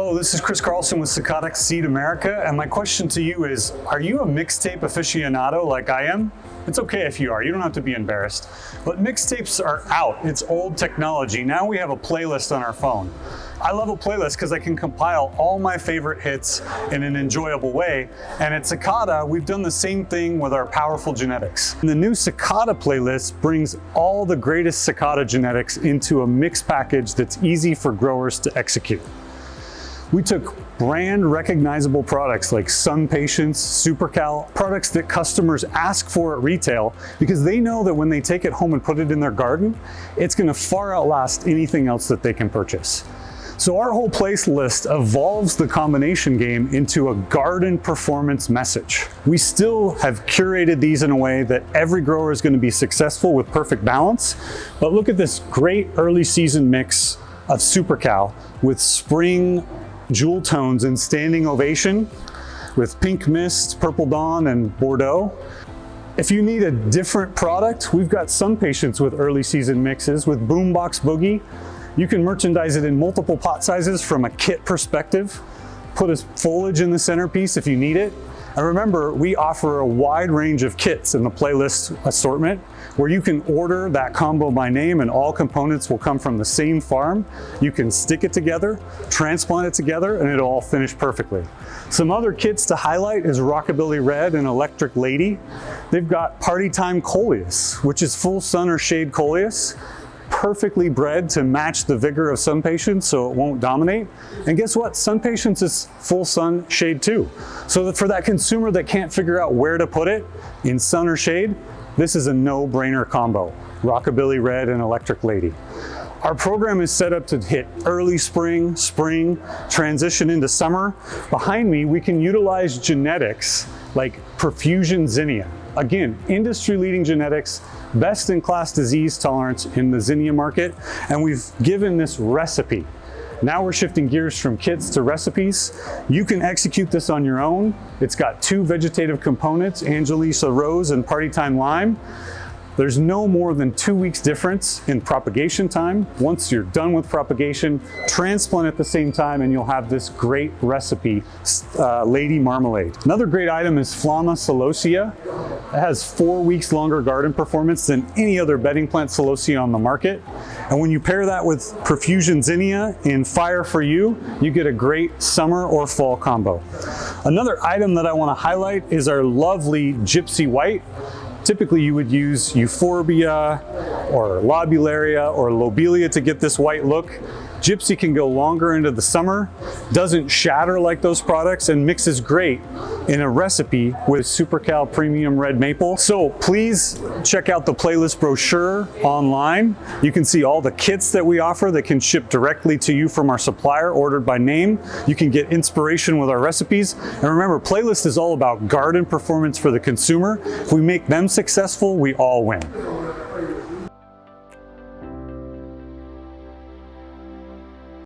Hello, this is Chris Carlson with Sakata Seed America, and my question to you is, are you a mixtape aficionado like I am? It's okay if you are, you don't have to be embarrassed. But mixtapes are out, it's old technology. Now we have a playlist on our phone. I love a playlist because I can compile all my favorite hits in an enjoyable way. And at Sakata, we've done the same thing with our powerful genetics. The new Sakata playlist brings all the greatest Sakata genetics into a mix package that's easy for growers to execute. We took brand recognizable products like Sun Patience, SuperCal, products that customers ask for at retail because they know that when they take it home and put it in their garden, it's going to far outlast anything else that they can purchase. So our whole playlist evolves the combination game into a garden performance message. We still have curated these in a way that every grower is going to be successful with perfect balance. But look at this great early season mix of SuperCal with spring jewel tones and standing ovation with Pink Mist, Purple Dawn, and Bordeaux. If you need a different product, we've got Sun Patience with early season mixes with Boombox Boogie. You can merchandise it in multiple pot sizes from a kit perspective. Put a foliage in the centerpiece if you need it. And remember, we offer a wide range of kits in the playlist assortment where you can order that combo by name and all components will come from the same farm. You can stick it together, transplant it together, and it'll all finish perfectly. Some other kits to highlight is Rockabilly Red and Electric Lady. They've got Party Time Coleus, which is full sun or shade coleus, perfectly bred to match the vigor of Sun Patience so it won't dominate. And guess what? Sun Patience is full sun shade too. So that for that consumer that can't figure out where to put it in sun or shade, this is a no-brainer combo. Rockabilly Red and Electric Lady. Our program is set up to hit early spring, transition into summer. Behind me, we can utilize genetics like Profusion Zinnia. Again, industry-leading genetics, best-in-class disease tolerance in the zinnia market, and we've given this recipe. Now we're shifting gears from kits to recipes. You can execute this on your own. It's got 2 vegetative components, Angelisa Rose and Party Time Lime. There's no more than 2 weeks difference in propagation time. Once you're done with propagation, transplant at the same time and you'll have this great recipe, Lady Marmalade. Another great item is Flama Celosia. It has 4 weeks longer garden performance than any other bedding plant celosia on the market. And when you pair that with Profusion Zinnia in Fire for You, you get a great summer or fall combo. Another item that I want to highlight is our lovely Gypsy White. Typically you would use Euphorbia or Lobularia or Lobelia to get this white look. Gypsy can go longer into the summer, doesn't shatter like those products, and mixes great in a recipe with SuperCal Premium Red Maple. So please check out the playlist brochure online. You can see all the kits that we offer that can ship directly to you from our supplier, ordered by name. You can get inspiration with our recipes. And remember, playlist is all about garden performance for the consumer. If we make them successful, we all win.